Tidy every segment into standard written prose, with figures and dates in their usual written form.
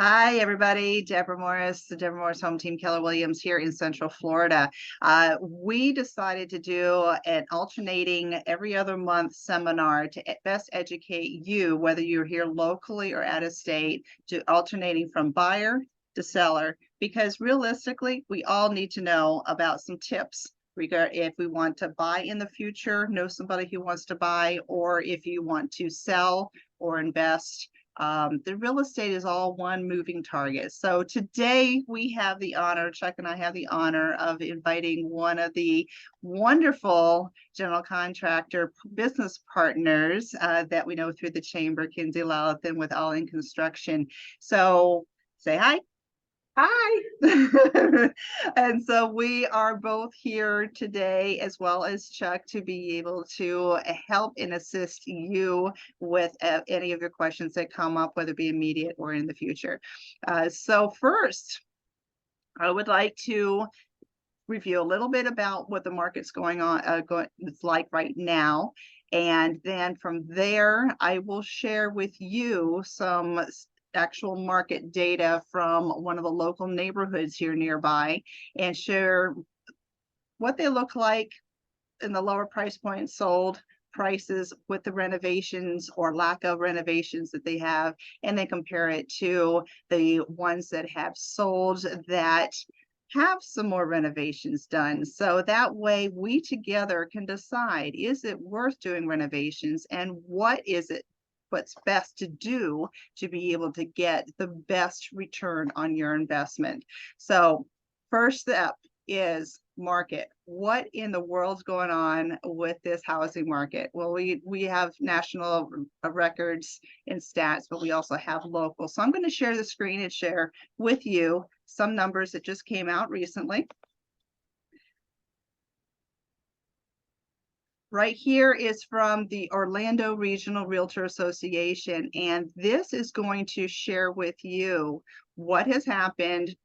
Hi, everybody. Deborah Morris, the Deborah Morris Home Team, Keller Williams here in Central Florida. We decided to do an alternating every other month seminar to best educate you, whether you're here locally or out of state, to alternating from buyer to seller, because realistically, we all need to know about some tips if we want to buy in the future, know somebody who wants to buy, or if you want to sell or invest. The real estate is all one moving target. So today we have the honor, Chuck and I have the honor of inviting one of the wonderful general contractor business partners that we know through the chamber, Kinsey Lallathin with All in Construction. So say hi. Hi. And so we are both here today, as well as Chuck, to be able to help and assist you with any of your questions that come up, whether it be immediate or in the future. So first, I would like to review a little bit about what the market's it's like right now. And then from there, I will share with you some actual market data from one of the local neighborhoods here nearby and share what they look like in the lower price point sold prices with the renovations or lack of renovations that they have, and then compare it to the ones that have sold that have some more renovations done. So that way we together can decide, is it worth doing renovations, and what's best to do to be able to get the best return on your investment. So first step is market. What in the world's going on with this housing market? Well, we have national records and stats, but we also have local. So I'm going to share the screen and share with you some numbers that just came out recently. Right here is from the Orlando Regional Realtor Association, and this is going to share with you what has happened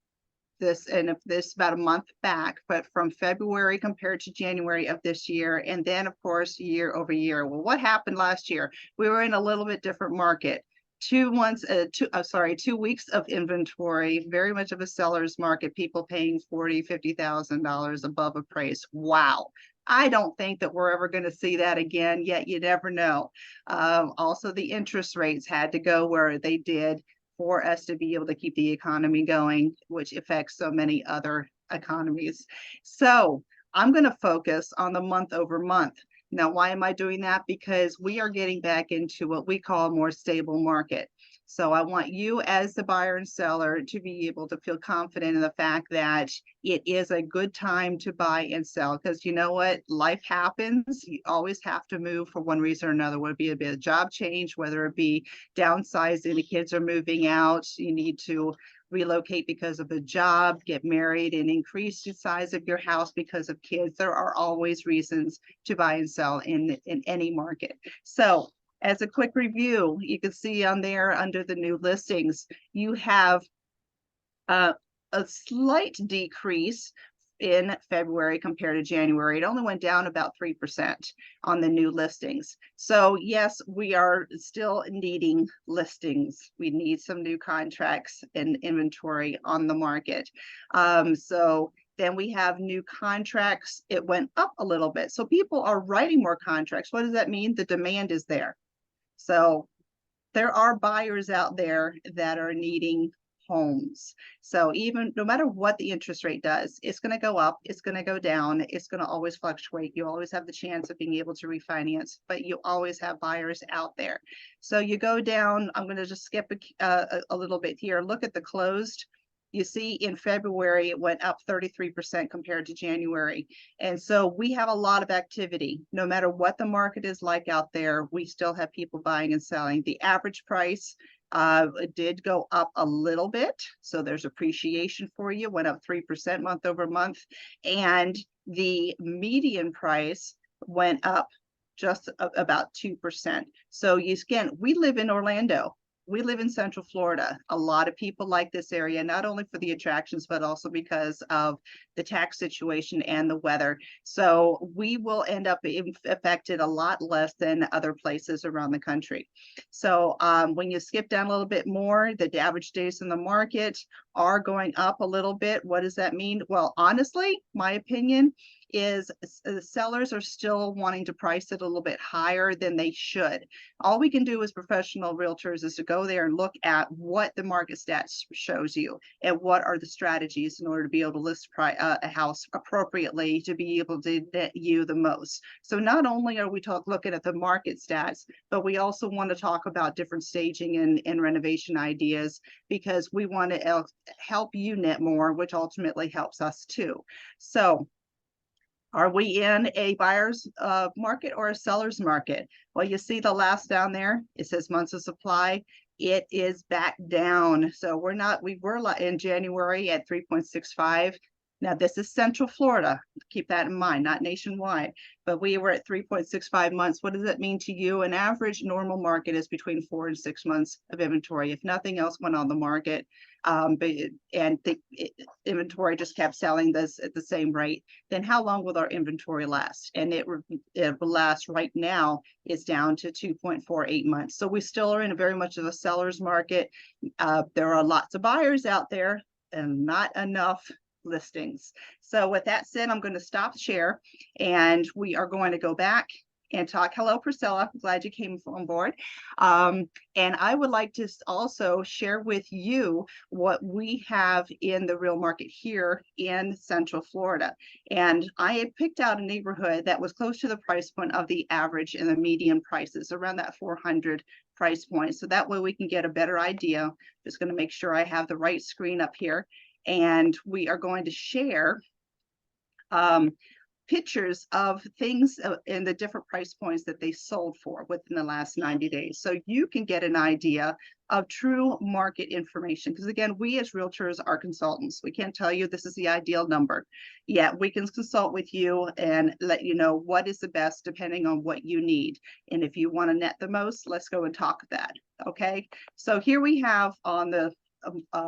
this about a month back, but from February compared to January of this year, and then of course year over year. Well, what happened last year? We were in a little bit different market. 2 weeks of inventory, very much of a seller's market, people paying $40,000-$50,000 above appraised. Wow. I don't think that we're ever going to see that again, yet you never know. Also, the interest rates had to go where they did for us to be able to keep the economy going, which affects so many other economies. So I'm going to focus on the month over month. Now, why am I doing that? Because we are getting back into what we call a more stable market. So I want you as the buyer and seller to be able to feel confident in the fact that it is a good time to buy and sell, because you know what? Life happens. You always have to move for one reason or another, whether it be a job change, whether it be downsizing, the kids are moving out, you need to relocate because of a job, get married, and increase the size of your house because of kids. There are always reasons to buy and sell in any market. So as a quick review, you can see on there under the new listings, you have a slight decrease in February compared to January. It only went down about 3% on the new listings. So yes, we are still needing listings. We need some new contracts and inventory on the market. So then we have new contracts. It went up a little bit. So people are writing more contracts. What does that mean? The demand is there. So there are buyers out there that are needing homes. So even no matter what the interest rate does, it's going to go up, it's going to go down, it's going to always fluctuate. You always have the chance of being able to refinance, but you always have buyers out there. So you go down, I'm going to just skip a little bit here. Look at the closed. You see in February, it went up 33% compared to January. And so we have a lot of activity. No matter what the market is like out there, we still have people buying and selling. The average price it did go up a little bit. So there's appreciation for you, went up 3% month over month. And the median price went up just about 2%. So again, we live in Orlando. we live in Central Florida. A lot of people like this area, not only for the attractions, but also because of the tax situation and the weather. So we will end up being affected a lot less than other places around the country. So when you skip down a little bit more, the average days in the market are going up a little bit. What does that mean? Well, honestly, my opinion is the sellers are still wanting to price it a little bit higher than they should. All we can do as professional realtors is to go there and look at what the market stats shows you and what are the strategies in order to be able to list a house appropriately to be able to net you the most. So not only are we looking at the market stats, but we also want to talk about different staging and renovation ideas, because we want to help you net more, which ultimately helps us too. So are we in a buyer's market or a seller's market? Well, you see the last down there, it says months of supply. It is back down. So we were in January at 3.65. Now this is Central Florida. Keep that in mind, not nationwide, but we were at 3.65 months. What does that mean to you? An average normal market is between 4 and 6 months of inventory. If nothing else went on the market, and the inventory just kept selling this at the same rate, then how long will our inventory last? And it will last right now is down to 2.48 months. So we still are in a very much of a seller's market. There are lots of buyers out there and not enough listings. So with that said, I'm going to stop share and we are going to go back and talk. Hello, Priscilla. I'm glad you came on board. And I would like to also share with you what we have in the real market here in Central Florida. And I had picked out a neighborhood that was close to the price point of the average and the median prices, around that 400 price point. So that way we can get a better idea. Just going to make sure I have the right screen up here. And we are going to share pictures of things in the different price points that they sold for within the last 90 days. So you can get an idea of true market information. Because again, we as realtors are consultants. We can't tell you this is the ideal number. Yet we can consult with you and let you know what is the best depending on what you need. And if you want to net the most, let's go and talk that. Okay. So here we have on the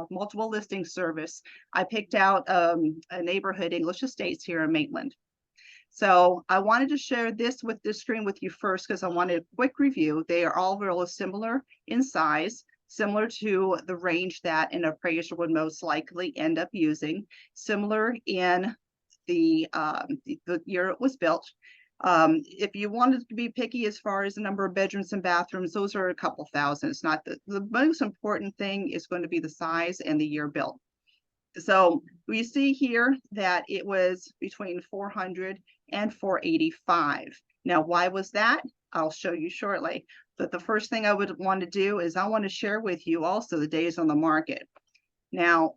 multiple listing service, I picked out a neighborhood, English Estates here in Maitland. So I wanted to share this screen with you first because I wanted a quick review. They are all really similar in size, similar to the range that an appraiser would most likely end up using, similar in the year it was built. If you wanted to be picky as far as the number of bedrooms and bathrooms, those are a couple thousand. It's not the most important thing is going to be the size and the year built. So we see here that it was between 400 and 485. Now, why was that? I'll show you shortly. But the first thing I would want to do is I want to share with you also the days on the market. Now,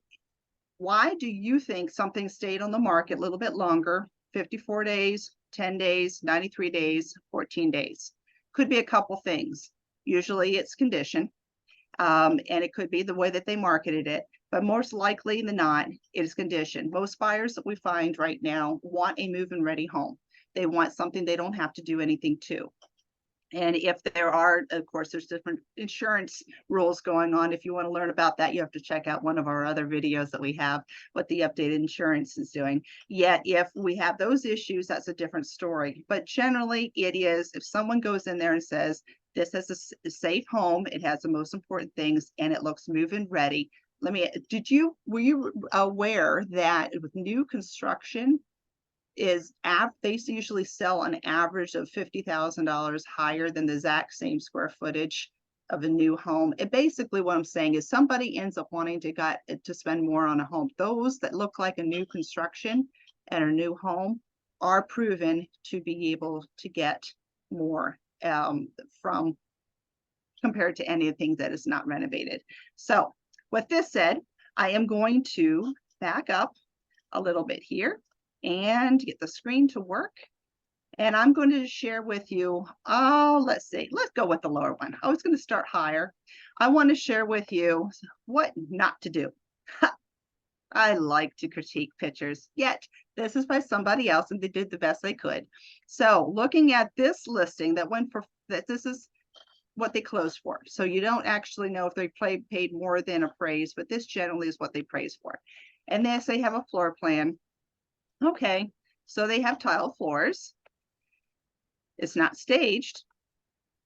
why do you think something stayed on the market a little bit longer, 54 days, 10 days, 93 days, 14 days? Could be a couple things. Usually it's condition, and it could be the way that they marketed it, but most likely than not, it is condition. Most buyers that we find right now want a move-in ready home. They want something they don't have to do anything to. And if there are, of course, there's different insurance rules going on. If you want to learn about that, you have to check out one of our other videos that we have, what the updated insurance is doing. Yet, if we have those issues, that's a different story. But generally, it is, if someone goes in there and says, this is a safe home, it has the most important things, and it looks move-in ready. Were you aware that with new construction, they usually sell an average of $50,000 higher than the exact same square footage of a new home? And basically what I'm saying is somebody ends up wanting to spend more on a home. Those that look like a new construction and a new home are proven to be able to get more from compared to anything that is not renovated. So with this said, I am going to back up a little bit here and get the screen to work. And I'm going to share with you, let's go with the lower one. I was going to start higher. I want to share with you what not to do. I like to critique pictures, yet this is by somebody else and they did the best they could. So looking at this listing that went for, this is what they close for. So you don't actually know if they paid more than appraised, but this generally is what they praise for. And this, they have a floor plan. Okay, so they have tile floors. It's not staged.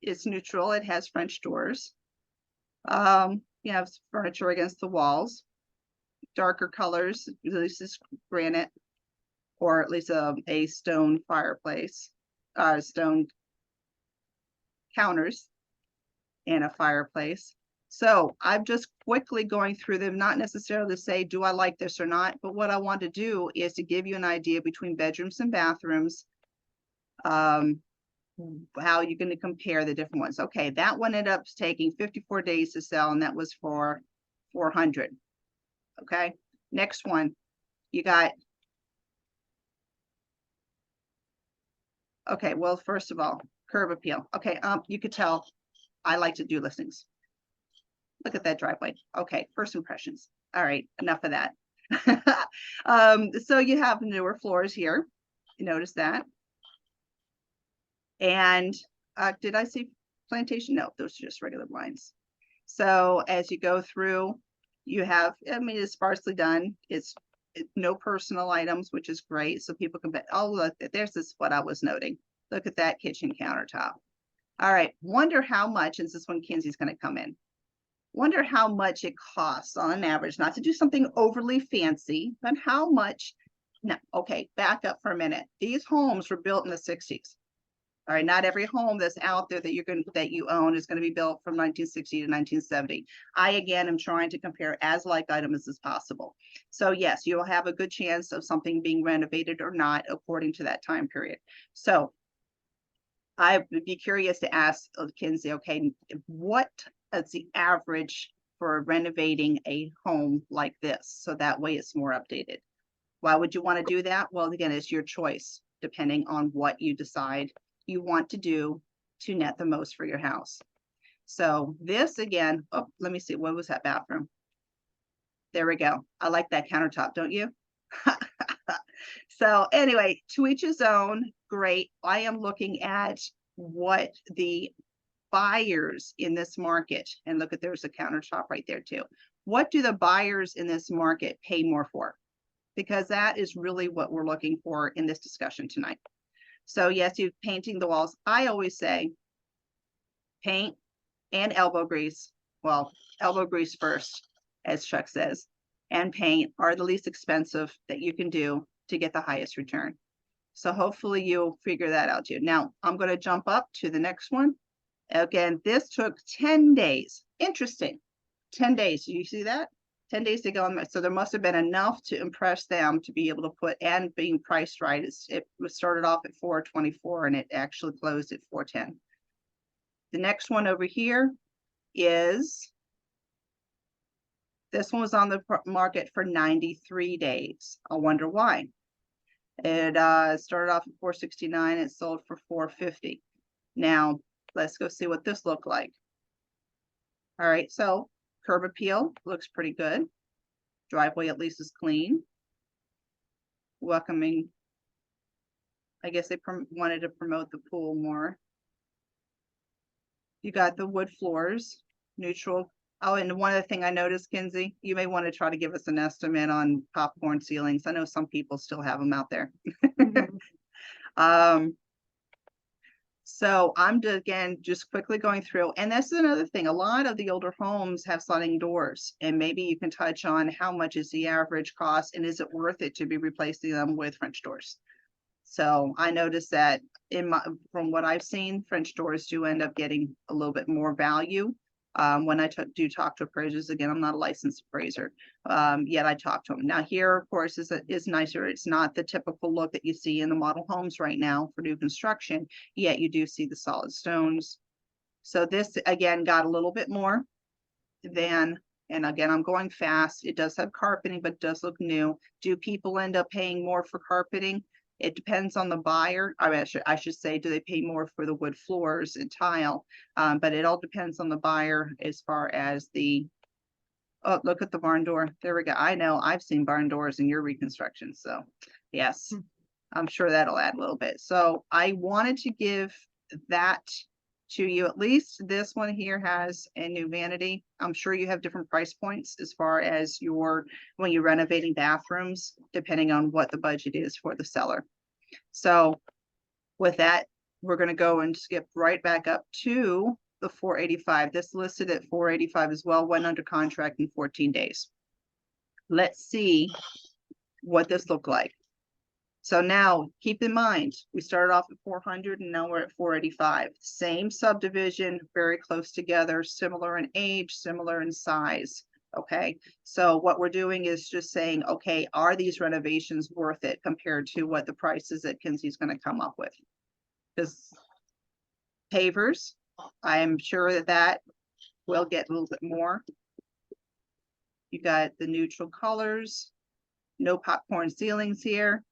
It's neutral. It has French doors. You have furniture against the walls. Darker colors, at least it's granite, or at least a stone fireplace, stone counters, and a fireplace. So I'm just quickly going through them, not necessarily to say, do I like this or not? But what I want to do is to give you an idea between bedrooms and bathrooms, how you're going to compare the different ones. Okay, that one ended up taking 54 days to sell, and that was for 400. Okay, next one, you got, okay, well, first of all, curb appeal. Okay, you could tell I like to do listings. Look at that driveway. Okay, first impressions. All right, enough of that. So you have newer floors here. You notice that. And did I see plantation? No, those are just regular blinds. So as you go through, you have, I mean, it's sparsely done. It's no personal items, which is great. So people can, oh, look, there's this, what I was noting. Look at that kitchen countertop. All right, wonder how much, and this is when Kinsey's going to come in. Wonder how much it costs on an average, not to do something overly fancy, but how much. No, okay, back up for a minute. These homes were built in the 60s. All right, not every home that's out there that you own is going to be built from 1960 to 1970. I again am trying to compare as like items as possible. So yes, you'll have a good chance of something being renovated or not according to that time period. So I would be curious to ask Kinsey, okay, what is the average for renovating a home like this? So that way it's more updated. Why would you want to do that? Well, again, it's your choice, depending on what you decide you want to do to net the most for your house. So this again, oh, let me see, what was that bathroom? There we go. I like that countertop, don't you? So anyway, to each his own. Great. I am looking at what the buyers in this market, and look at, there's a countertop right there too. What do the buyers in this market pay more for? Because that is really what we're looking for in this discussion tonight. So yes, you're painting the walls. I always say paint and elbow grease. Well, elbow grease first, as Chuck says, and paint are the least expensive that you can do to get the highest return. So hopefully you'll figure that out too. Now I'm going to jump up to the next one. Again, this took 10 days. Interesting. 10 days. Do you see that? 10 days to go on. So there must have been enough to impress them to be able to put, and being priced right. It was started off at $424 and it actually closed at $410. The next one over here is, this one was on the market for 93 days. I wonder why. It started off at $469. It sold for $450. Now let's go see what this looked like. All right, so curb appeal looks pretty good. Driveway at least is clean. Welcoming. I guess they wanted to promote the pool more. You got the wood floors, neutral. Oh, and one other thing I noticed, Kinsey, you may want to try to give us an estimate on popcorn ceilings. I know some people still have them out there. So I'm again just quickly going through, and that's another thing. A lot of the older homes have sliding doors, and maybe you can touch on how much is the average cost, and is it worth it to be replacing them with French doors? So I noticed that from what I've seen, French doors do end up getting a little bit more value. When I do talk to appraisers, again, I'm not a licensed appraiser, yet I talk to them. Now here, of course, is nicer. It's not the typical look that you see in the model homes right now for new construction, yet you do see the solid stones. So this, again, got a little bit more than, and again, I'm going fast. It does have carpeting, but it does look new. Do people end up paying more for carpeting? It depends on the buyer. I mean, I should say, do they pay more for the wood floors and tile? But it all depends on the buyer as far as the, oh, look at the barn door. There we go. I know I've seen barn doors in your reconstruction. So yes, I'm sure that'll add a little bit. So I wanted to give that to you. At least this one here has a new vanity. I'm sure you have different price points as far as when you're renovating bathrooms, depending on what the budget is for the seller. So with that, we're going to go and skip right back up to the 485. This listed at 485 as well, went under contract in 14 days. Let's see what this looked like. So now keep in mind, we started off at 400 and now we're at 485. Same subdivision, very close together, similar in age, similar in size. Okay, so what we're doing is just saying, okay, are these renovations worth it compared to what the prices that Kinsey's going to come up with? Because pavers, I am sure that will get a little bit more. You got the neutral colors, no popcorn ceilings here.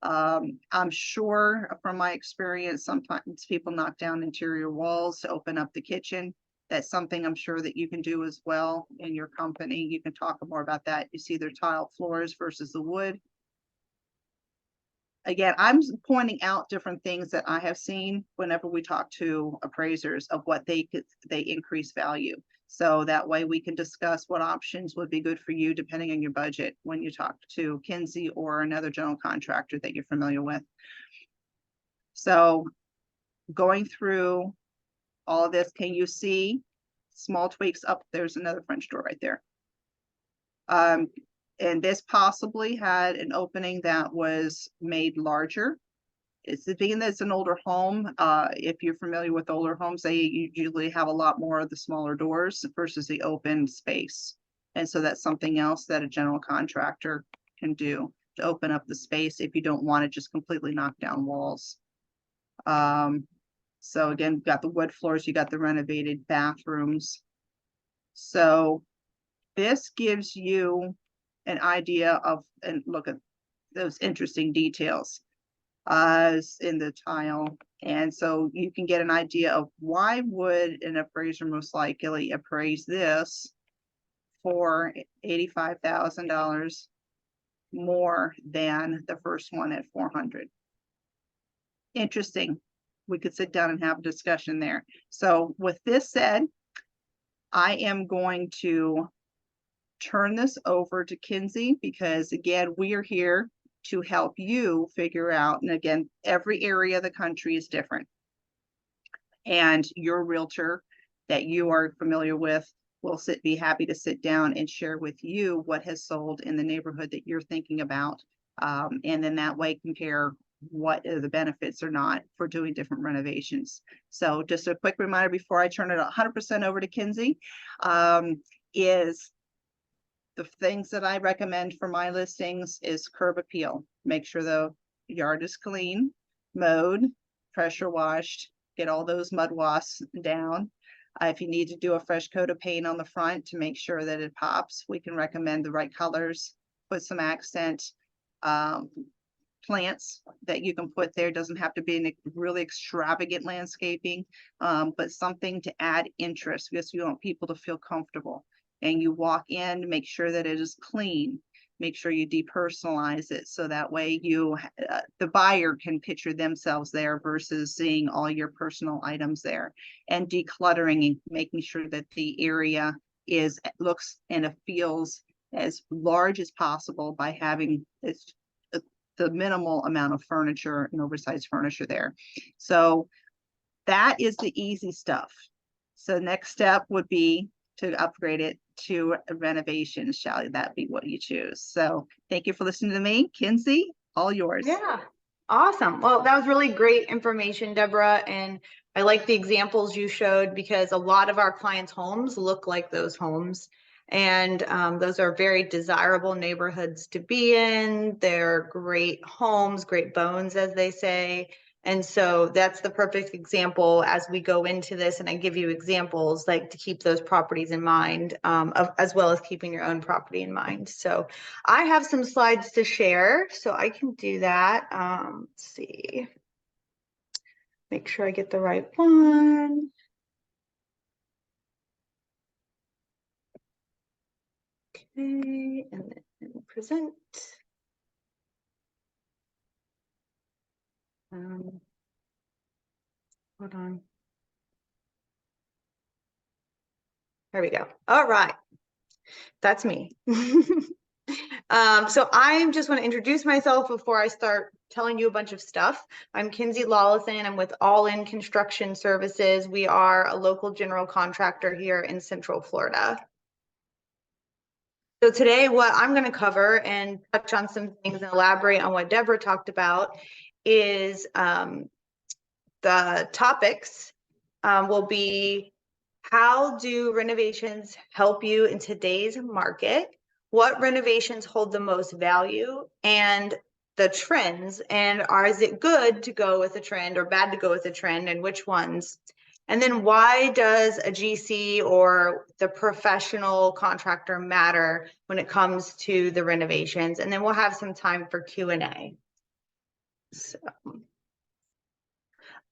I'm sure from my experience, sometimes people knock down interior walls to open up the kitchen. That's something I'm sure that you can do as well in your company. You can talk more about that. You see their tile floors versus the wood. Again, I'm pointing out different things that I have seen whenever we talk to appraisers of what they increase value. So that way we can discuss what options would be good for you depending on your budget when you talk to Kinsey or another general contractor that you're familiar with. So going through all of this, can you see small tweaks up? There's another French door right there. And this possibly had an opening that was made larger. It's being that it's an older home. If you're familiar with older homes, they usually have a lot more of the smaller doors versus the open space. And so that's something else that a general contractor can do to open up the space if you don't want to just completely knock down walls. So again, you've got the wood floors, you got the renovated bathrooms. So this gives you an idea of, and look at those interesting details in the tile. And so you can get an idea of why would an appraiser most likely appraise this for $85,000 more than the first one at 400. Interesting. We could sit down and have a discussion there. So with this said, I am going to turn this over to Kinsey because again, we are here to help you figure out, and again, every area of the country is different. And your realtor that you are familiar with will be happy to sit down and share with you what has sold in the neighborhood that you're thinking about. And then that way compare what are the benefits or not for doing different renovations. So just a quick reminder before I turn it 100% over to Kinsey, is the things that I recommend for my listings is curb appeal. Make sure the yard is clean, mowed, pressure washed, get all those mud wasps down. If you need to do a fresh coat of paint on the front to make sure that it pops, we can recommend the right colors, put some accent. Plants that you can put there. Doesn't have to be in a really extravagant landscaping, but something to add interest because you want people to feel comfortable. And you walk in, make sure that it is clean. Make sure you depersonalize it so that way the buyer can picture themselves there versus seeing all your personal items there. And decluttering and making sure that the area looks and it feels as large as possible by having the minimal amount of furniture and oversized furniture there. So that is the easy stuff. So next step would be to upgrade it to a renovation. Shall that be what you choose? So thank you for listening to me. Kinsey, all yours. Yeah, awesome. Well, that was really great information, Deborah. And I like the examples you showed because a lot of our clients' homes look like those homes. And those are very desirable neighborhoods to be in. They're great homes, great bones, as they say. And so that's the perfect example as we go into this. And I give you examples like to keep those properties in mind, as well as keeping your own property in mind. So I have some slides to share, so I can do that. Let's see. Make sure I get the right one. Okay, and then present. Hold on. There we go. All right. That's me. So I just want to introduce myself before I start telling you a bunch of stuff. I'm Kinsey Lallathin. I'm with All In Construction Services. We are a local general contractor here in Central Florida. So today what I'm going to cover and touch on some things and elaborate on what Deborah talked about is the topics will be: how do renovations help you in today's market? What renovations hold the most value, and the trends, and is it good to go with a trend or bad to go with a trend, and which ones? And then why does a GC or the professional contractor matter when it comes to the renovations? And then we'll have some time for Q&A. So a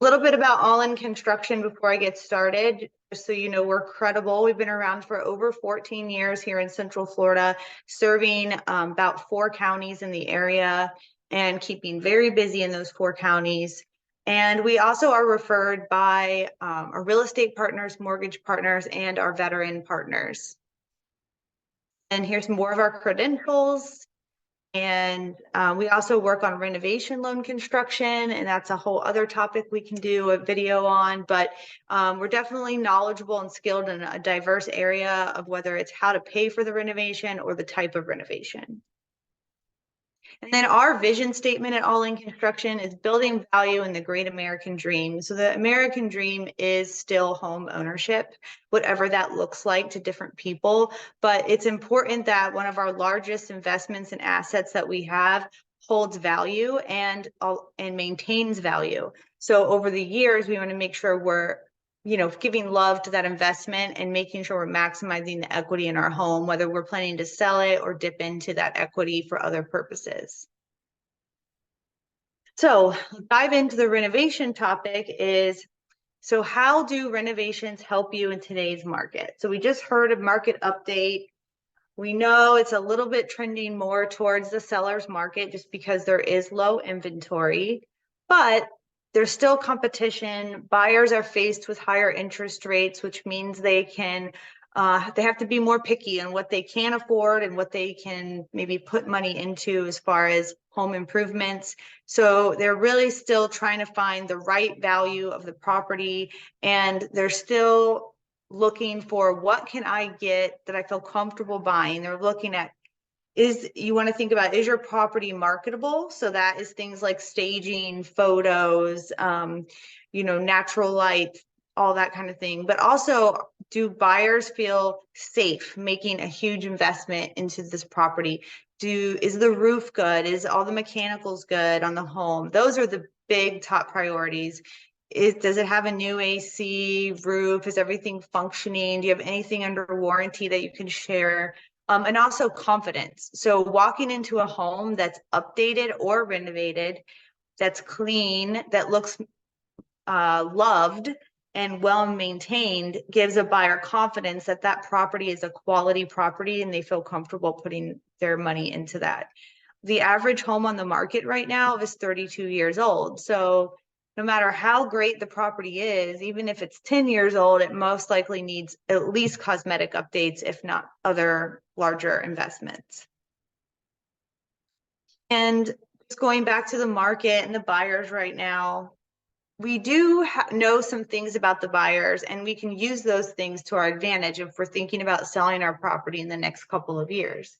little bit about All In Construction before I get started, just so you know we're credible. We've been around for over 14 years here in Central Florida, serving about 4 counties in the area and keeping very busy in those 4 counties. And we also are referred by our real estate partners, mortgage partners, and our veteran partners. And here's more of our credentials. And we also work on renovation loan construction, and that's a whole other topic we can do a video on, but we're definitely knowledgeable and skilled in a diverse area of whether it's how to pay for the renovation or the type of renovation. And then our vision statement at All In Construction is building value in the great American dream. So the American dream is still home ownership, whatever that looks like to different people. But it's important that one of our largest investments and assets that we have holds value and maintains value. So over the years, we want to make sure we're giving love to that investment and making sure we're maximizing the equity in our home, whether we're planning to sell it or dip into that equity for other purposes. So dive into the renovation topic is, so how do renovations help you in today's market? So we just heard a market update. We know it's a little bit trending more towards the seller's market just because there is low inventory, but there's still competition. Buyers are faced with higher interest rates, which means they have to be more picky on what they can afford and what they can maybe put money into as far as home improvements. So they're really still trying to find the right value of the property, and they're still looking for, what can I get that I feel comfortable buying? They're looking at, you want to think about, is your property marketable? So that is things like staging, photos, natural light, all that kind of thing. But also, do buyers feel safe making a huge investment into this property? Is the roof good? Is all the mechanicals good on the home? Those are the big top priorities. Does it have a new AC roof? Is everything functioning? Do you have anything under warranty that you can share? And also confidence. So walking into a home that's updated or renovated, that's clean, that looks loved and well maintained, gives a buyer confidence that that property is a quality property and they feel comfortable putting their money into that. The average home on the market right now is 32 years old. So no matter how great the property is, even if it's 10 years old, it most likely needs at least cosmetic updates, if not other larger investments. And just going back to the market and the buyers right now, we do know some things about the buyers, and we can use those things to our advantage if we're thinking about selling our property in the next couple of years.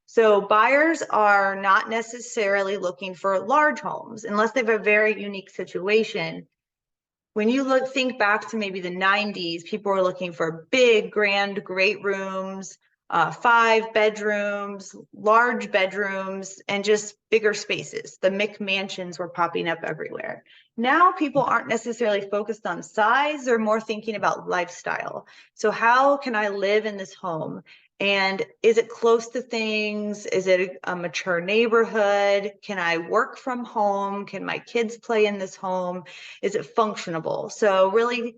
So buyers are not necessarily looking for large homes unless they have a very unique situation. When you think back to maybe the 90s, people were looking for big, grand, great rooms, 5 bedrooms, large bedrooms, and just bigger spaces. The McMansions were popping up everywhere. Now people aren't necessarily focused on size, they're more thinking about lifestyle. So how can I live in this home? And is it close to things? Is it a mature neighborhood? Can I work from home? Can my kids play in this home? Is it functionable? So really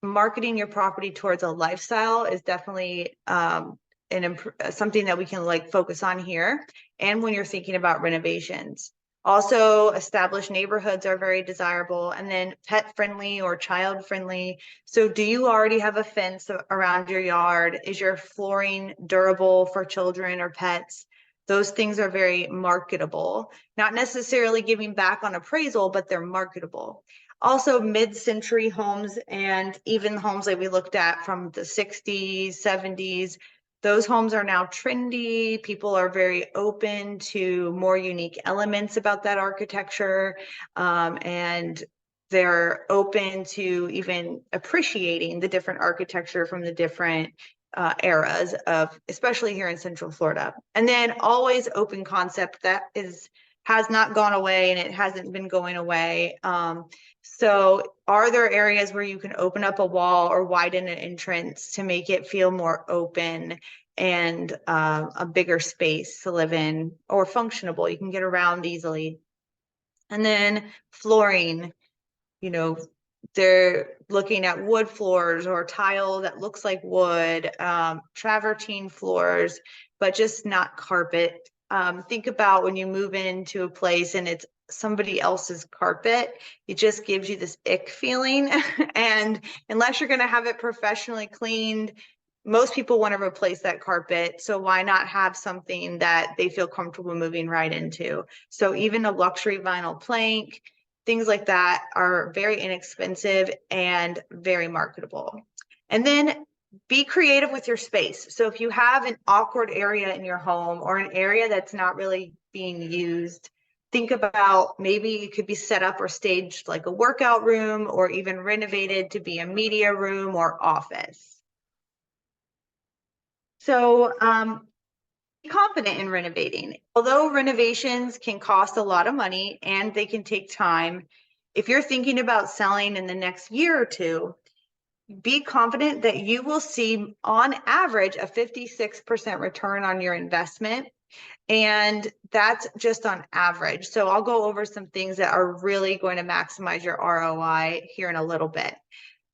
marketing your property towards a lifestyle is definitely something that we can focus on here. And when you're thinking about renovations, Also, established neighborhoods are very desirable, and then pet friendly or child friendly. So do you already have a fence around your yard? Is your flooring durable for children or pets? Those things are very marketable, not necessarily giving back on appraisal, but they're marketable. Also, mid-century homes and even homes that we looked at from the 60s, 70s, those homes are now trendy. People are very open to more unique elements about that architecture. And they're open to even appreciating the different architecture from the different eras of, especially here in Central Florida. And then always open concept that has not gone away, and it hasn't been going away. So are there areas where you can open up a wall or widen an entrance to make it feel more open and a bigger space to live in, or functionable? You can get around easily. And then flooring, you know, they're looking at wood floors or tile that looks like wood, travertine floors, but just not carpet. Think about when you move into a place and it's somebody else's carpet, it just gives you this ick feeling. And unless you're going to have it professionally cleaned, most people want to replace that carpet. So why not have something that they feel comfortable moving right into? So even a luxury vinyl plank, things like that are very inexpensive and very marketable. And then be creative with your space. So if you have an awkward area in your home or an area that's not really being used, think about maybe it could be set up or staged like a workout room, or even renovated to be a media room or office. So be confident in renovating. Although renovations can cost a lot of money and they can take time, if you're thinking about selling in the next year or two, be confident that you will see on average a 56% return on your investment. And that's just on average. So I'll go over some things that are really going to maximize your ROI here in a little bit.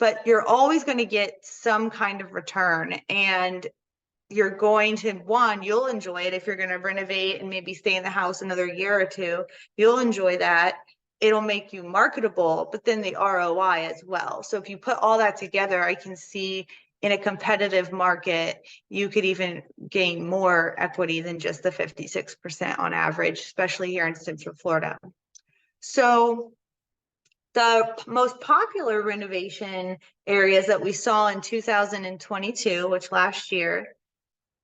But you're always going to get some kind of return. And you're going to, one, you'll enjoy it if you're going to renovate and maybe stay in the house another year or two. You'll enjoy that. It'll make you marketable, but then the ROI as well. So if you put all that together, I can see in a competitive market, you could even gain more equity than just the 56% on average, especially here in Central Florida. So the most popular renovation areas that we saw in 2022, which last year,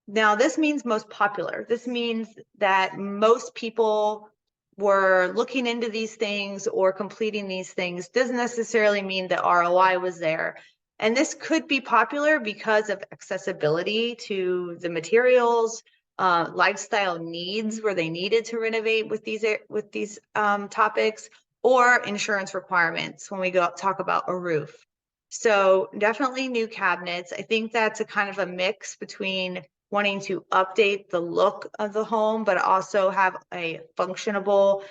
now this means most popular. This means that most people were looking into these things or completing these things. Doesn't necessarily mean that ROI was there. And this could be popular because of accessibility to the materials, lifestyle needs where they needed to renovate with these topics, or insurance requirements when we go talk about a roof. So definitely new cabinets. I think that's a kind of a mix between wanting to update the look of the home, but also have a functionable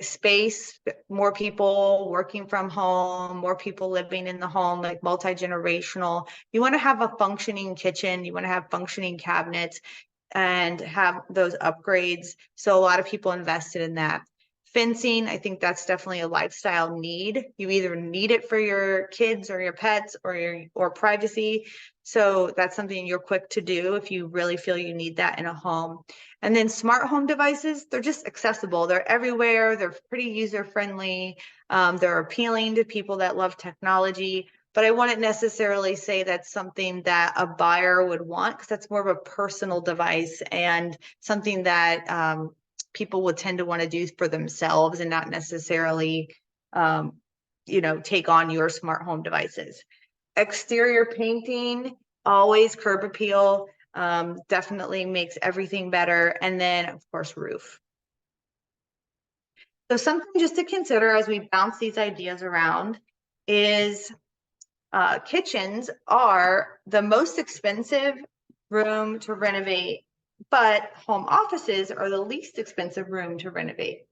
space, more people working from home, more people living in the home, like multi-generational. You want to have a functioning kitchen, you want to have functioning cabinets and have those upgrades. So a lot of people invested in that. Fencing, I think that's definitely a lifestyle need. You either need it for your kids or your pets or privacy. So that's something you're quick to do if you really feel you need that in a home. And then smart home devices, they're just accessible. They're everywhere. They're pretty user-friendly. They're appealing to people that love technology. But I wouldn't necessarily say that's something that a buyer would want, because that's more of a personal device and something that people would tend to want to do for themselves and not necessarily, take on your smart home devices. Exterior painting, always curb appeal, definitely makes everything better. And then, of course, roof. So something just to consider as we bounce these ideas around is kitchens are the most expensive room to renovate, but home offices are the least expensive room to renovate.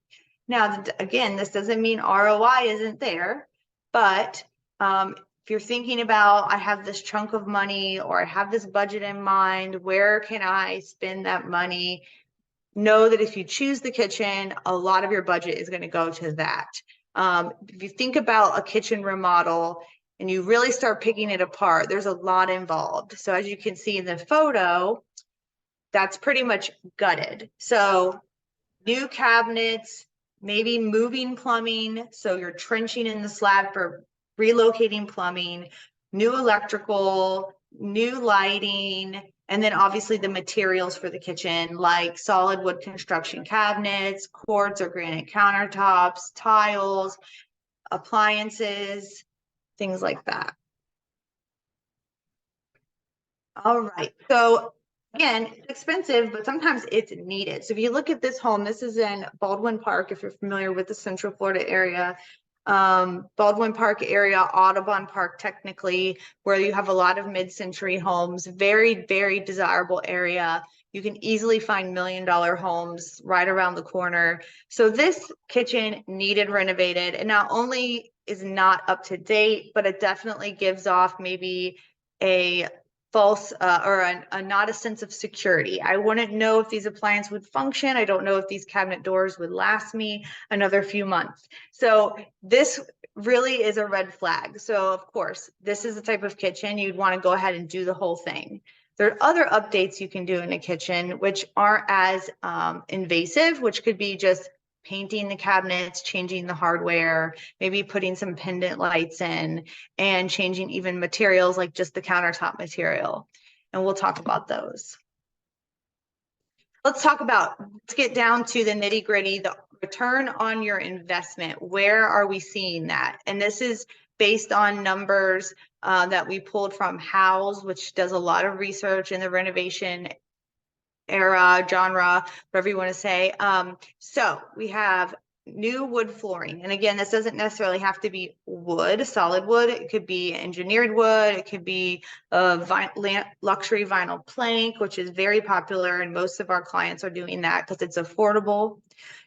Now, again, this doesn't mean ROI isn't there, but if you're thinking about, I have this chunk of money or I have this budget in mind, where can I spend that money? know that if you choose the kitchen, a lot of your budget is going to go to that. If you think about a kitchen remodel and you really start picking it apart, there's a lot involved. So as you can see in the photo, that's pretty much gutted. So new cabinets, maybe moving plumbing. So you're trenching in the slab for relocating plumbing, new electrical, new lighting, and then obviously the materials for the kitchen, like solid wood construction cabinets, quartz or granite countertops, tiles, appliances, things like that. All right. So again, it's expensive, but sometimes it's needed. So if you look at this home, this is in Baldwin Park, if you're familiar with the Central Florida area. Baldwin Park area, Audubon Park, technically, where you have a lot of mid-century homes, very, very desirable area. You can easily find $1 million homes right around the corner. So this kitchen needed renovated, and not only is not up to date, but it definitely gives off maybe a false or not a sense of security. I wouldn't know if these appliances would function. I don't know if these cabinet doors would last me another few months. So this really is a red flag. So of course, this is the type of kitchen you'd want to go ahead and do the whole thing. There are other updates you can do in a kitchen which aren't as invasive, which could be just painting the cabinets, changing the hardware, maybe putting some pendant lights in, and changing even materials like just the countertop material. And we'll talk about those. Let's get down to the nitty gritty, the return on your investment. Where are we seeing that? And this is based on numbers that we pulled from House, which does a lot of research in the renovation era, genre, whatever you want to say. So we have new wood flooring. And again, this doesn't necessarily have to be wood, solid wood. It could be engineered wood. It could be a luxury vinyl plank, which is very popular. And most of our clients are doing that because it's affordable.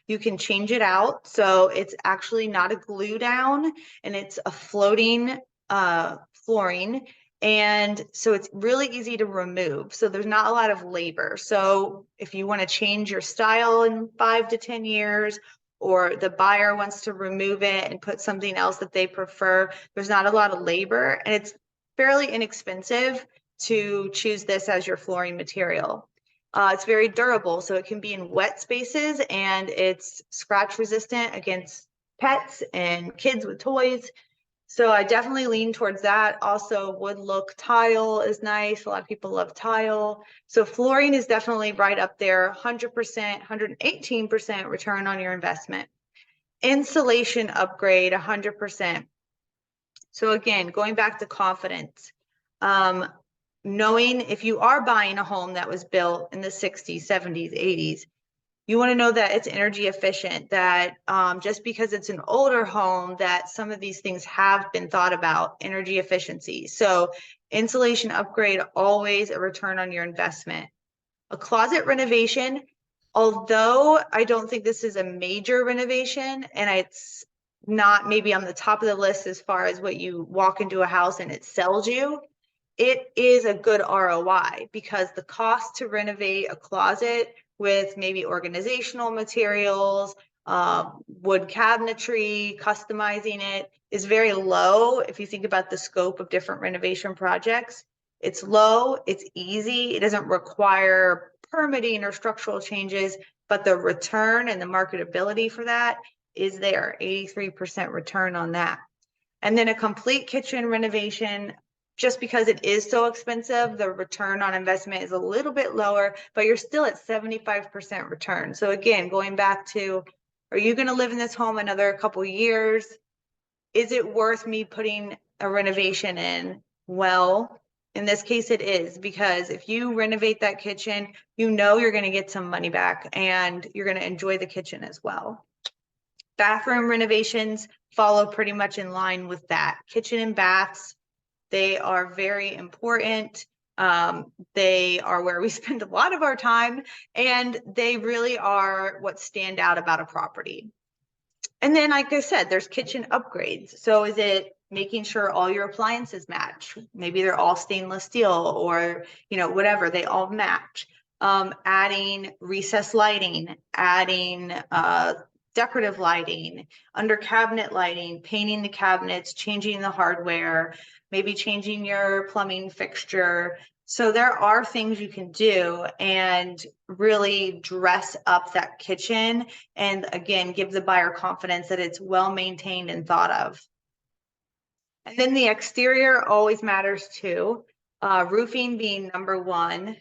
You can change it out. So it's actually not a glue down, and it's a floating flooring. And so it's really easy to remove. So there's not a lot of labor. So if you want to change your style in 5 to 10 years, or the buyer wants to remove it and put something else that they prefer, there's not a lot of labor, and it's fairly inexpensive to choose this as your flooring material. It's very durable, so it can be in wet spaces, and it's scratch resistant against pets and kids with toys. So I definitely lean towards that. Also, wood look tile is nice. A lot of people love tile. So flooring is definitely right up there, 100%, 118% return on your investment. Insulation upgrade, 100%. So again, going back to confidence, knowing if you are buying a home that was built in the 60s, 70s, 80s, you want to know that it's energy efficient, that just because it's an older home, that some of these things have been thought about, energy efficiency. So insulation upgrade, always a return on your investment. A closet renovation, although I don't think this is a major renovation, and it's not maybe on the top of the list as far as what you walk into a house and it sells you, it is a good ROI, because the cost to renovate a closet with maybe organizational materials, wood cabinetry, customizing it is very low. If you think about the scope of different renovation projects, it's low, it's easy, it doesn't require permitting or structural changes, but the return and the marketability for that is there, 83% return on that. And then a complete kitchen renovation, just because it is so expensive, the return on investment is a little bit lower, but you're still at 75% return. So again, going back to, are you going to live in this home another couple years? Is it worth me putting a renovation in? Well, in this case, it is, because if you renovate that kitchen, you know you're going to get some money back, and you're going to enjoy the kitchen as well. Bathroom renovations follow pretty much in line with that. Kitchen and baths, they are very important. They are where we spend a lot of our time, and they really are what stand out about a property. And then, like I said, there's kitchen upgrades. So is it making sure all your appliances match? Maybe they're all stainless steel, or, you know, whatever, they all match. adding recessed lighting, adding decorative lighting, under cabinet lighting, painting the cabinets, changing the hardware, maybe changing your plumbing fixture. So there are things you can do and really dress up that kitchen, and again, give the buyer confidence that it's well maintained and thought of. And then the exterior always matters too. Roofing being number one.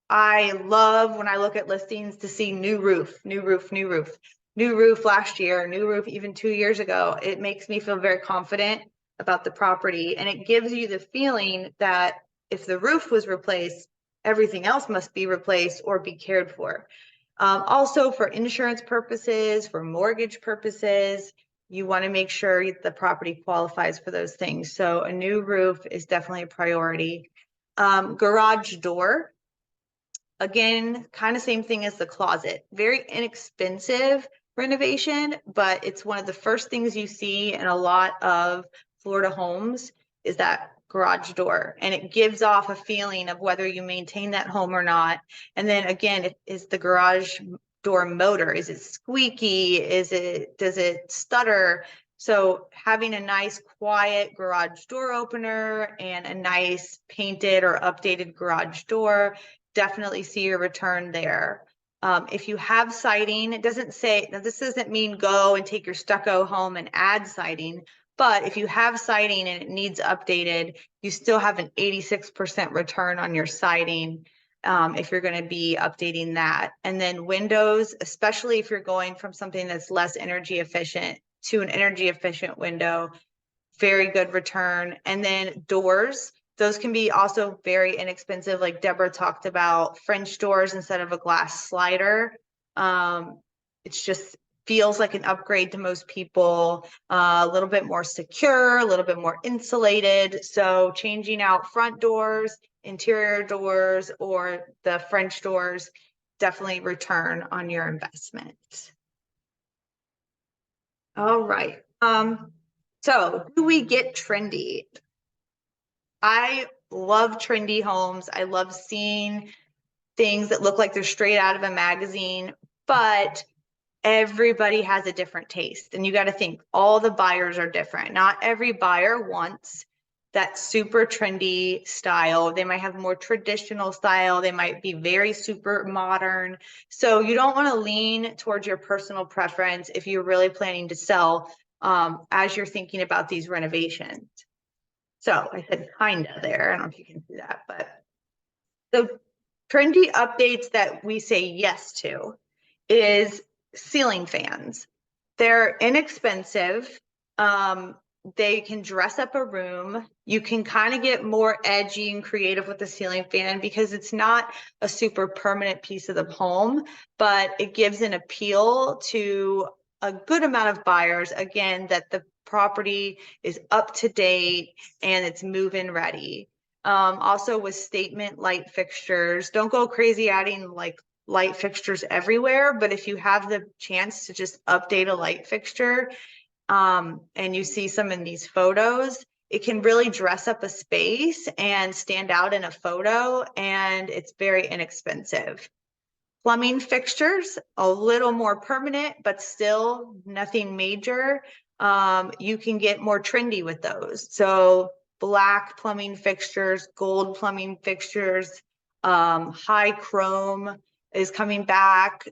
I love when I look at listings to see new roof, new roof, new roof, new roof last year, new roof even 2 years ago. It makes me feel very confident about the property, and it gives you the feeling that if the roof was replaced, everything else must be replaced or be cared for. Also for insurance purposes, for mortgage purposes, you want to make sure the property qualifies for those things. So a new roof is definitely a priority. Garage door. Again, kind of same thing as the closet. Very inexpensive renovation, but it's one of the first things you see in a lot of Florida homes is that garage door. And it gives off a feeling of whether you maintain that home or not. And then again, is the garage door motor, is it squeaky? Does it stutter? So having a nice quiet garage door opener and a nice painted or updated garage door, definitely see your return there. If you have siding, it doesn't say, now this doesn't mean go and take your stucco home and add siding, but if you have siding and it needs updated, you still have an 86% return on your siding if you're going to be updating that. And then windows, especially if you're going from something that's less energy efficient to an energy efficient window, very good return. And then doors, those can be also very inexpensive. Like Deborah talked about, French doors instead of a glass slider. It's just feels like an upgrade to most people, a little bit more secure, a little bit more insulated. So changing out front doors, interior doors, or the French doors, definitely return on your investment. All right. So do we get trendy? I love trendy homes. I love seeing things that look like they're straight out of a magazine, but everybody has a different taste. And you got to think all the buyers are different. Not every buyer wants that super trendy style. They might have more traditional style. They might be very super modern. So you don't want to lean towards your personal preference if you're really planning to sell as you're thinking about these renovations. So I said kind of there. I don't know if you can see that, but the trendy updates that we say yes to is ceiling fans. They're inexpensive. They can dress up a room. You can kind of get more edgy and creative with the ceiling fan because it's not a super permanent piece of the home, but it gives an appeal to a good amount of buyers, again, that the property is up to date and it's move-in ready. Also with statement light fixtures, don't go crazy adding like light fixtures everywhere, but if you have the chance to just update a light fixture, and you see some in these photos, it can really dress up a space and stand out in a photo, and it's very inexpensive. Plumbing fixtures, a little more permanent, but still nothing major. You can get more trendy with those. So black plumbing fixtures, gold plumbing fixtures, high chrome is coming back.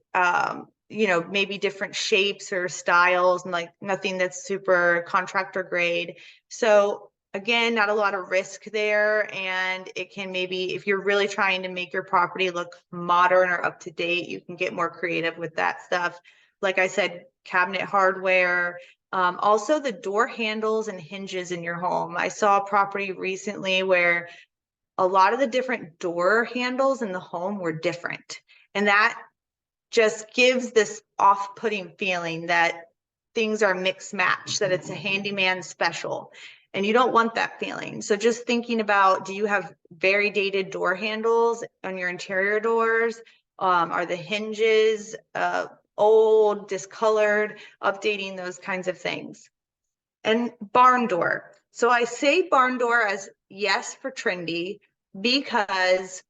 You know, maybe different shapes or styles, and like nothing that's super contractor grade. So again, not a lot of risk there. And it can maybe, if you're really trying to make your property look modern or up to date, you can get more creative with that stuff. Like I said, cabinet hardware, also the door handles and hinges in your home. I saw a property recently where a lot of the different door handles in the home were different. And that just gives this off-putting feeling that things are mixed match, that it's a handyman special. And you don't want that feeling. So just thinking about, do you have very dated door handles on your interior doors? Are the hinges old, discolored, updating those kinds of things? And barn door. So I say barn door as yes for trendy because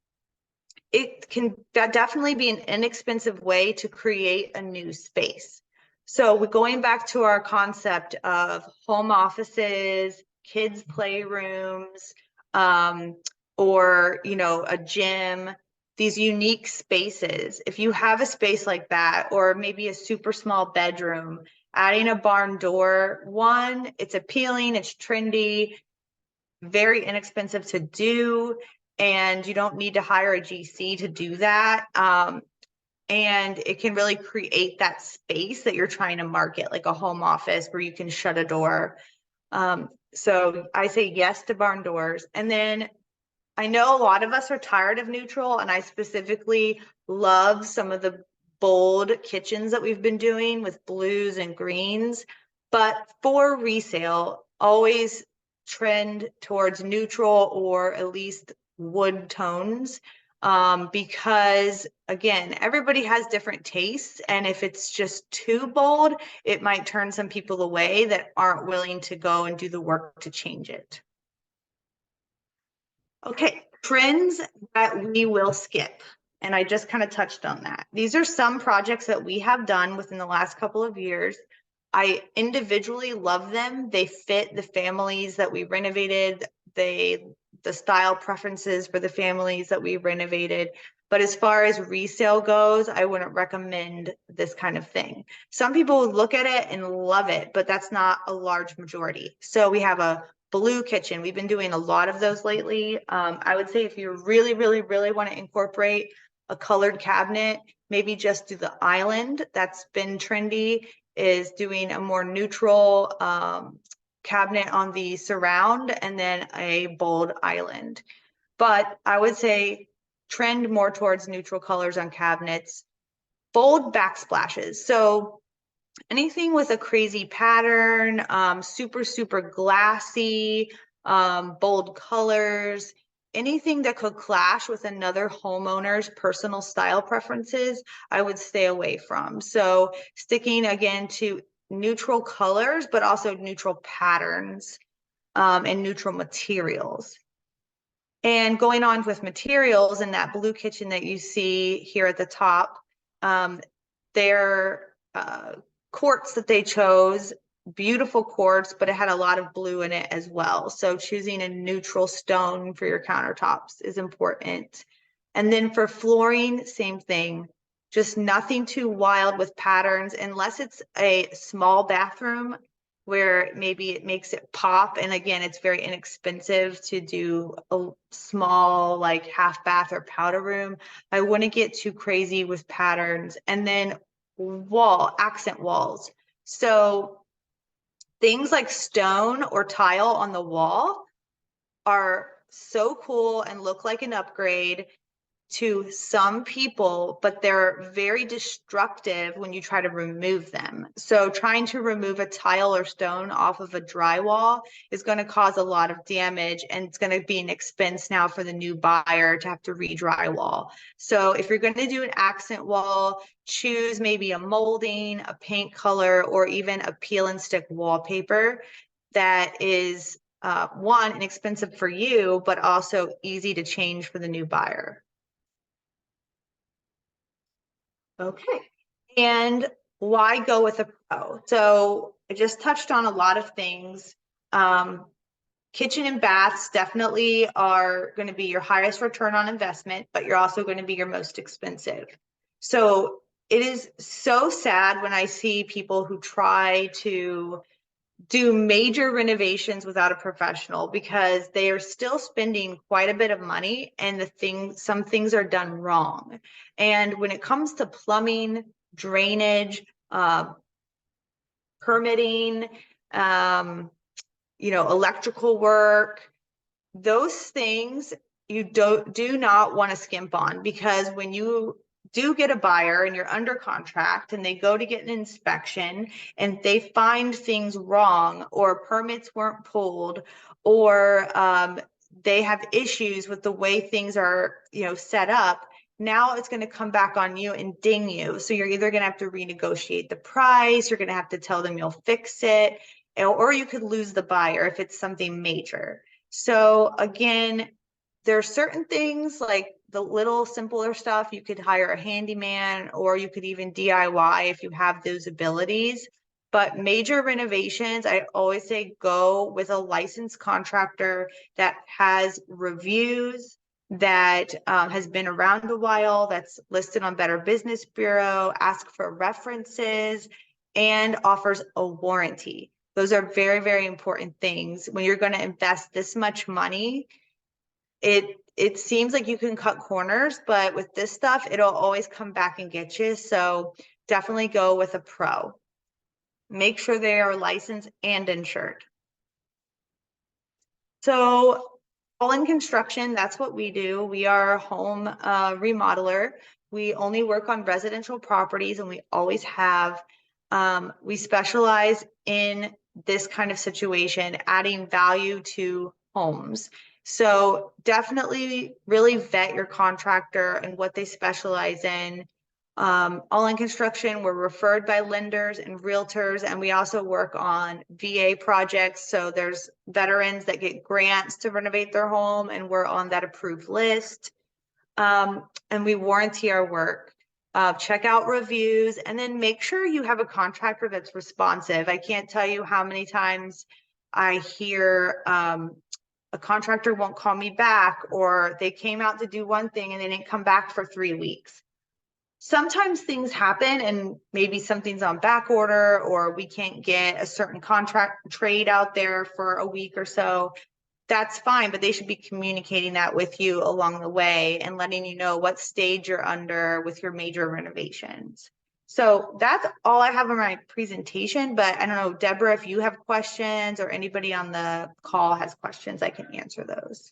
it can definitely be an inexpensive way to create a new space. So we're going back to our concept of home offices, kids' playrooms, or, you know, a gym, these unique spaces. If you have a space like that, or maybe a super small bedroom, adding a barn door, one, it's appealing, it's trendy, very inexpensive to do, and you don't need to hire a GC to do that. And it can really create that space that you're trying to market, like a home office where you can shut a door. So I say yes to barn doors. And then I know a lot of us are tired of neutral, and I specifically love some of the bold kitchens that we've been doing with blues and greens. But for resale, always trend towards neutral or at least wood tones, because again, everybody has different tastes, and if it's just too bold, it might turn some people away that aren't willing to go and do the work to change it. Okay, trends that we will skip. And I just kind of touched on that. These are some projects that we have done within the last couple of years. I individually love them. They fit the families that we renovated, the style preferences for the families that we renovated. But as far as resale goes, I wouldn't recommend this kind of thing. Some people would look at it and love it, but that's not a large majority. So we have a blue kitchen. We've been doing a lot of those lately. I would say if you really, really, really want to incorporate a colored cabinet, maybe just do the island. That's been trendy, is doing a more neutral cabinet on the surround and then a bold island. But I would say trend more towards neutral colors on cabinets, bold backsplashes. So anything with a crazy pattern, super glassy, bold colors, anything that could clash with another homeowner's personal style preferences, I would stay away from. So sticking again to neutral colors, but also neutral patterns, and neutral materials. And going on with materials, in that blue kitchen that you see here at the top, they're quartz that they chose, beautiful quartz, but it had a lot of blue in it as well. So choosing a neutral stone for your countertops is important. And then for flooring, same thing, just nothing too wild with patterns, unless it's a small bathroom where maybe it makes it pop. And again, it's very inexpensive to do a small, like half bath or powder room. I wouldn't get too crazy with patterns. And then accent walls. So things like stone or tile on the wall are so cool and look like an upgrade to some people, but they're very destructive when you try to remove them. So trying to remove a tile or stone off of a drywall is going to cause a lot of damage, and it's going to be an expense now for the new buyer to have to re-drywall. So if you're going to do an accent wall, choose maybe a molding, a paint color, or even a peel and stick wallpaper that is one, inexpensive for you, but also easy to change for the new buyer. Okay, and why go with a pro? So I just touched on a lot of things. Kitchen and baths definitely are going to be your highest return on investment, but you're also going to be your most expensive. So it is so sad when I see people who try to do major renovations without a professional, because they are still spending quite a bit of money, and some things are done wrong. And when it comes to plumbing, drainage, permitting, electrical work, those things you do not want to skimp on, because when you do get a buyer and you're under contract and they go to get an inspection and they find things wrong, or permits weren't pulled, or they have issues with the way things are, set up, now it's going to come back on you and ding you. So you're either going to have to renegotiate the price, you're going to have to tell them you'll fix it, or you could lose the buyer if it's something major. So again, there are certain things like the little simpler stuff, you could hire a handyman or you could even DIY if you have those abilities. But major renovations, I always say go with a licensed contractor that has reviews, that has been around a while, that's listed on Better Business Bureau, ask for references, and offers a warranty. Those are very, very important things. When you're going to invest this much money, it seems like you can cut corners, but with this stuff, it'll always come back and get you. So definitely go with a pro. Make sure they are licensed and insured. So all in construction, that's what we do. We are a home remodeler. We only work on residential properties, and we always have. We specialize in this kind of situation, adding value to homes. So definitely really vet your contractor and what they specialize in. All in construction, we're referred by lenders and realtors, and we also work on VA projects. So there's veterans that get grants to renovate their home, and we're on that approved list. And we warranty our work. Check out reviews, and then make sure you have a contractor that's responsive. I can't tell you how many times I hear a contractor won't call me back, or they came out to do one thing and they didn't come back for 3 weeks. Sometimes things happen and maybe something's on back order, or we can't get a certain contract trade out there for a week or so. That's fine, but they should be communicating that with you along the way and letting you know what stage you're under with your major renovations. So that's all I have in my presentation, but I don't know, Deborah, if you have questions or anybody on the call has questions, I can answer those.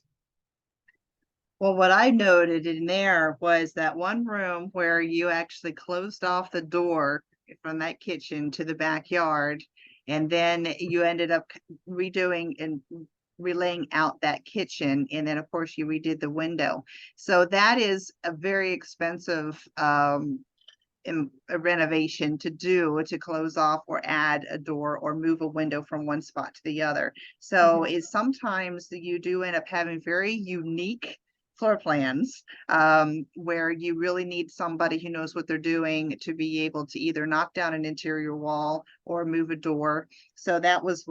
Well, what I noted in there was that one room where you actually closed off the door from that kitchen to the backyard, and then you ended up redoing and relaying out that kitchen, and then of course you redid the window. So that is a very expensive a renovation to do, to close off or add a door or move a window from one spot to the other. So is sometimes you do end up having very unique floor plans where you really need somebody who knows what they're doing to be able to either knock down an interior wall or move a door. So that was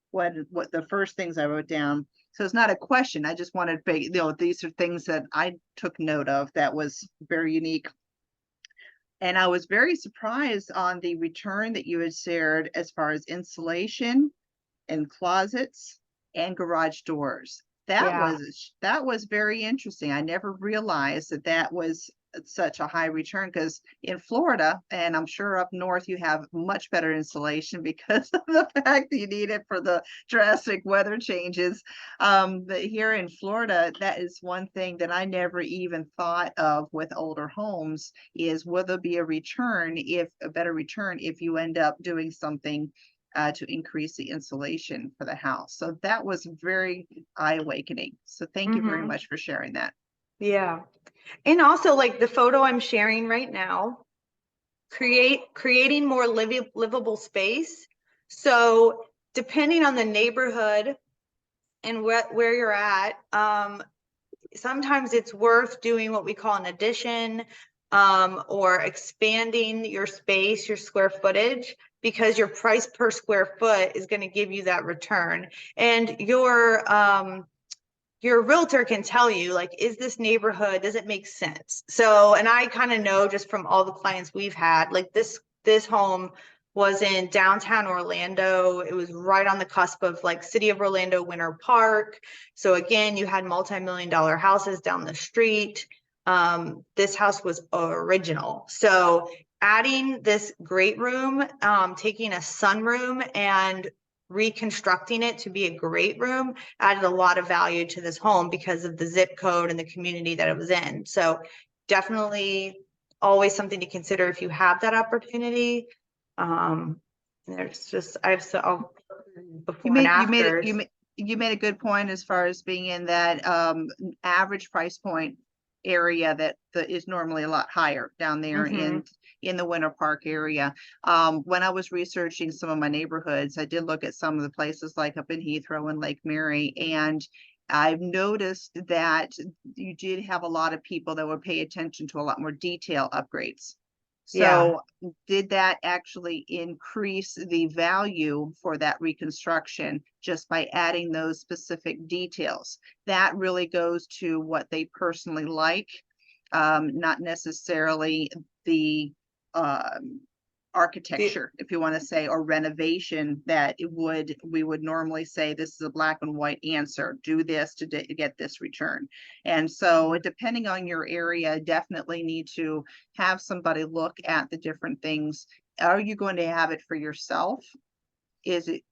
what the first things I wrote down. So it's not a question. I just wanted, these are things that I took note of that was very unique. And I was very surprised on the return that you had shared as far as insulation and closets and garage doors. That was very interesting. I never realized that that was such a high return, because in Florida, and I'm sure up north, you have much better insulation because of the fact that you need it for the drastic weather changes. But here in Florida, that is one thing that I never even thought of with older homes, is will there be a better return if you end up doing something to increase the insulation for the house. So that was very eye-awakening. So thank you very much for sharing that. Yeah. And also, like the photo I'm sharing right now, creating more livable space. So depending on the neighborhood and where you're at, sometimes it's worth doing what we call an addition, or expanding your space, your square footage, because your price per square foot is going to give you that return. And your realtor can tell you, like, is this neighborhood, does it make sense? So, and I kind of know just from all the clients we've had, like this home was in downtown Orlando. It was right on the cusp of like City of Orlando Winter Park. So again, you had multi-million-dollar houses down the street. This house was original. So adding this great room, taking a sunroom and reconstructing it to be a great room added a lot of value to this home because of the zip code and the community that it was in. So definitely always something to consider if you have that opportunity. There's just, I have so before and after. You made a good point as far as being in that average price point area that is normally a lot higher down there in the Winter Park area. When I was researching some of my neighborhoods, I did look at some of the places like up in Heathrow and Lake Mary, and I've noticed that you did have a lot of people that would pay attention to a lot more detail upgrades. Yeah. So did that actually increase the value for that reconstruction just by adding those specific details? That really goes to what they personally like, not necessarily the The, architecture, if you want to say, or renovation that we would normally say this is a black and white answer. Do this to get this return. And so depending on your area, definitely need to have somebody look at the different things. Are you going to have it for yourself? Is it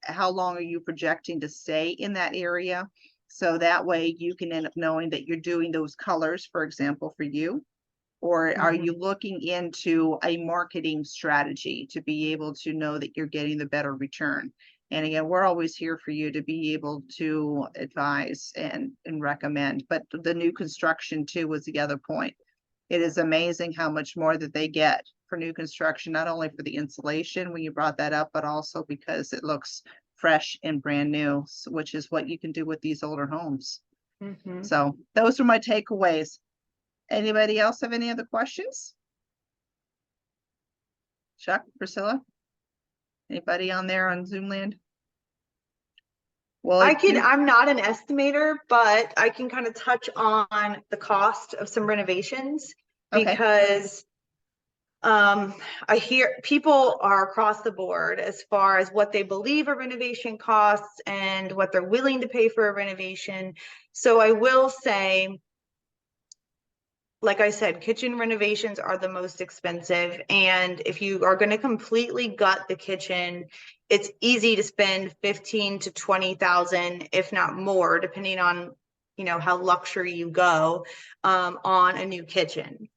how long are you projecting to stay in that area? So that way you can end up knowing that you're doing those colors, for example, for you. Or are you Mhm. looking into a marketing strategy to be able to know that you're getting the better return? And again, we're always here for you to be able to advise and recommend. But the new construction too was the other point. It is amazing how much more that they get for new construction, not only for the insulation when you brought that up, but also because it looks fresh and brand new, which is what you can do with these older homes. Mhm. So those are my takeaways. Anybody else have any other questions? Chuck, Priscilla? Anybody on there on Zoom land? Well, I'm not an estimator, but I can kind of touch on the cost of some renovations okay, because um, I hear people are across the board as far as what they believe a renovation costs and what they're willing to pay for a renovation. So I will say, like I said, kitchen renovations are the most expensive. And if you are going to completely gut the kitchen, it's easy to spend 15 to 20,000, if not more, depending on, how luxury you go, on a new kitchen.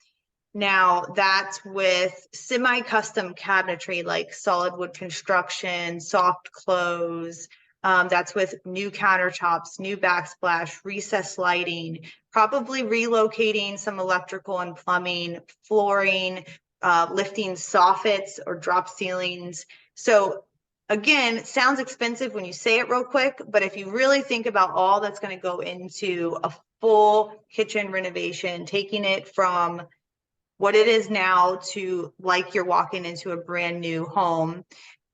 Now that's with semi-custom cabinetry like solid wood construction, soft close. That's with new countertops, new backsplash, recessed lighting, probably relocating some electrical and plumbing, flooring, lifting soffits or drop ceilings. So again, it sounds expensive when you say it real quick, but if you really think about all that's going to go into a full kitchen renovation, taking it from what it is now to like you're walking into a brand new home,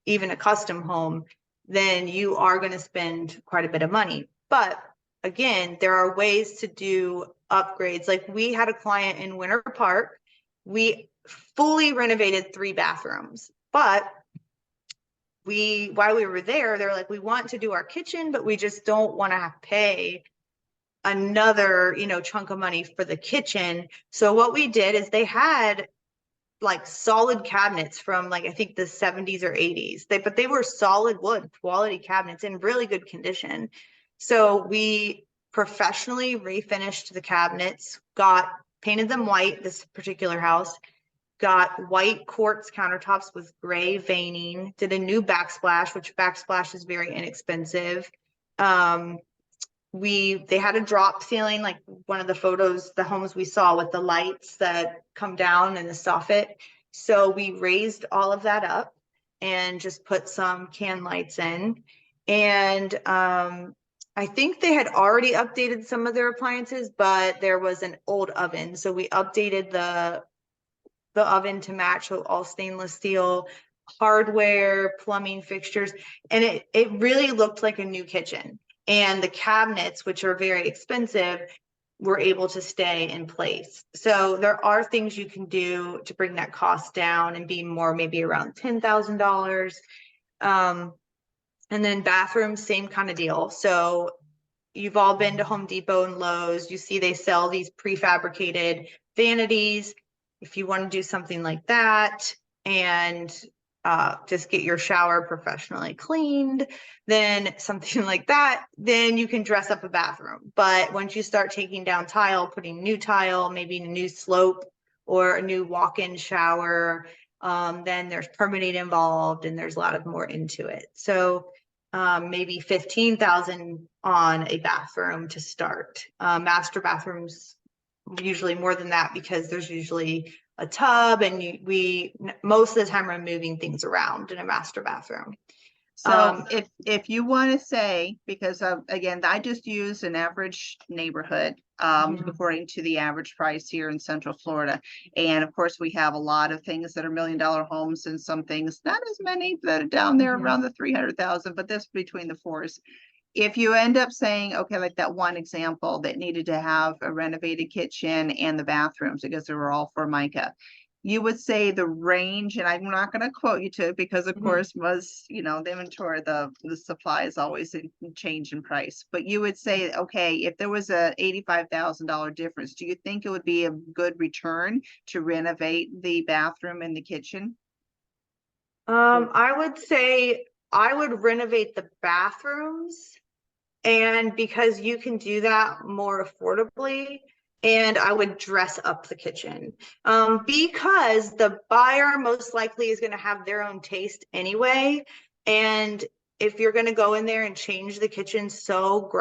even a custom home, then you are going to spend quite a bit of money. But again, there are ways to do upgrades. Like we had a client in Winter Park, we fully renovated 3 bathrooms, but while we were there, they're like, we want to do our kitchen, but we just don't want to pay another, chunk of money for the kitchen. So what we did is they had like solid cabinets from like I think the 70s or 80s. But they were solid wood quality cabinets in really good condition. So we professionally refinished the cabinets, got painted them white, this particular house, got white quartz countertops with gray veining, did a new backsplash, which backsplash is very inexpensive. Um, they had a drop ceiling, like one of the photos, the homes we saw with the lights that come down and the soffit. So we raised all of that up and just put some can lights in. And I think they had already updated some of their appliances, but there was an old oven. So we updated the oven to match, so all stainless steel, hardware, plumbing fixtures, and it really looked like a new kitchen. And the cabinets, which are very expensive, were able to stay in place. So there are things you can do to bring that cost down and be more maybe around $10,000. And then bathrooms, same kind of deal. So you've all been to Home Depot and Lowe's. You see they sell these prefabricated vanities. If you want to do something like that and just get your shower professionally cleaned, then something like that, then you can dress up a bathroom. But once you start taking down tile, putting new tile, maybe a new slope or a new walk-in shower, then there's permitting involved and there's a lot of more into it. So maybe 15,000 on a bathroom to start. Master bathrooms usually more than that because there's usually a tub and we most of the time are moving things around in a master bathroom. So if you want to say, because again, I just used an average neighborhood Mhm. according to the average price here in Central Florida. And of course, we have a lot of things that are $1 million homes and some things, not as many that are down there Mhm. around the 300,000, but this between the fours. If you end up saying, okay, like that one example that needed to have a renovated kitchen and the bathrooms because they were all Formica, you would say the range, and I'm not going to quote you to it because of Mhm. course was, you know, the inventory, the supply is always in change in price. But you would say, okay, if there was a $85,000 difference, do you think it would be a good return to renovate the bathroom and the kitchen? I would say I would renovate the bathrooms, and because you can do that more affordably, and I would dress up the kitchen. Because the buyer most likely is going to have their own taste anyway. And if you're going to go in there and change the kitchen so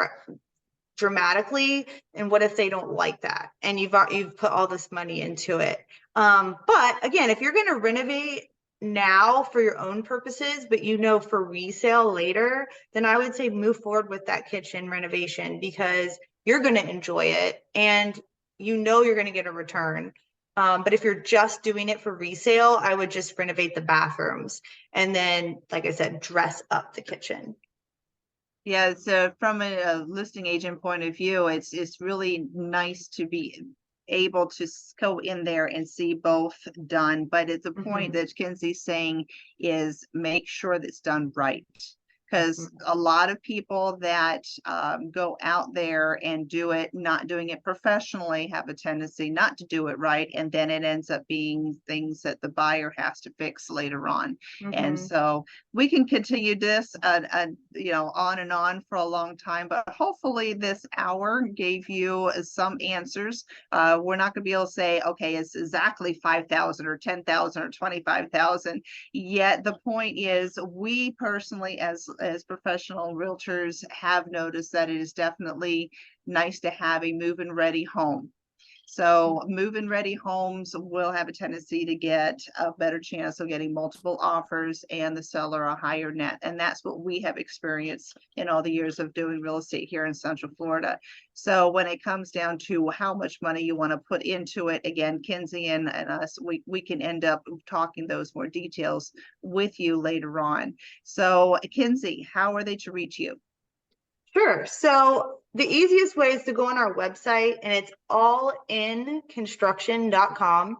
dramatically, and what if they don't like that? And you've put all this money into it. But again, if you're going to renovate now for your own purposes, but you know for resale later, then I would say move forward with that kitchen renovation because you're going to enjoy it and you know you're going to get a return. But if you're just doing it for resale, I would just renovate the bathrooms and then, like I said, dress up the kitchen. Yeah, so from a listing agent point of view, it's really nice to be able to go in there and see both done. But it's a point Mhm. that Kinsey's saying is make sure that's done right. Because Mhm. a lot of people that go out there and do it, not doing it professionally, have a tendency not to do it right. And then it ends up being things that the buyer has to fix later on. And Mhm. so we can continue this, you know, on and on for a long time, but hopefully this hour gave you some answers. We're not going to be able to say, okay, it's exactly 5,000 or 10,000 or 25,000. Yet the point is, we personally, as professional realtors, have noticed that it is definitely nice to have a move-in ready home. So move-in ready homes will have a tendency to get a better chance of getting multiple offers and the seller a higher net. And that's what we have experienced in all the years of doing real estate here in Central Florida. So when it comes down to how much money you want to put into it, again, Kinsey and us, we can end up talking those more details with you later on. So Kinsey, how are they to reach you? Sure. So the easiest way is to go on our website, and it's allinconstruction.com.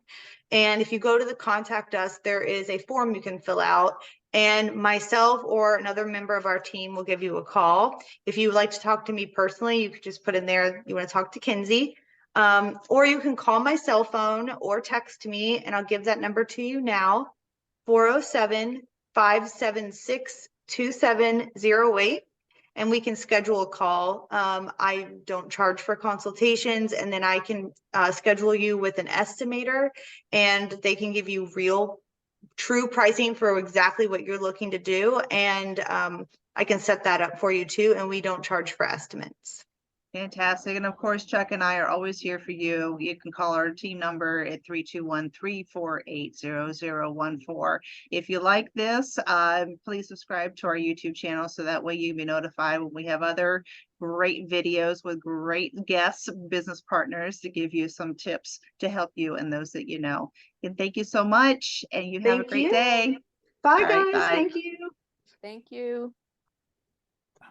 And if you go to the contact us, there is a form you can fill out, and myself or another member of our team will give you a call. If you would like to talk to me personally, you could just put in there you want to talk to Kinsey. Or you can call my cell phone or text me, and I'll give that number to you now, 407-576-2708. And we can schedule a call. I don't charge for consultations, and then I can schedule you with an estimator, and they can give you real, true pricing for exactly what you're looking to do. And I can set that up for you too, and we don't charge for estimates. Fantastic. And of course, Chuck and I are always here for you. You can call our team number at 321-348-0014. If you like this, please subscribe to our YouTube channel so that way you'll be notified when we have other great videos with great guests, business partners to give you some tips to help you and those that you know. And thank you so much, and you have a Thank great you. day. Bye, All right, guys. bye. Thank you. Thank you.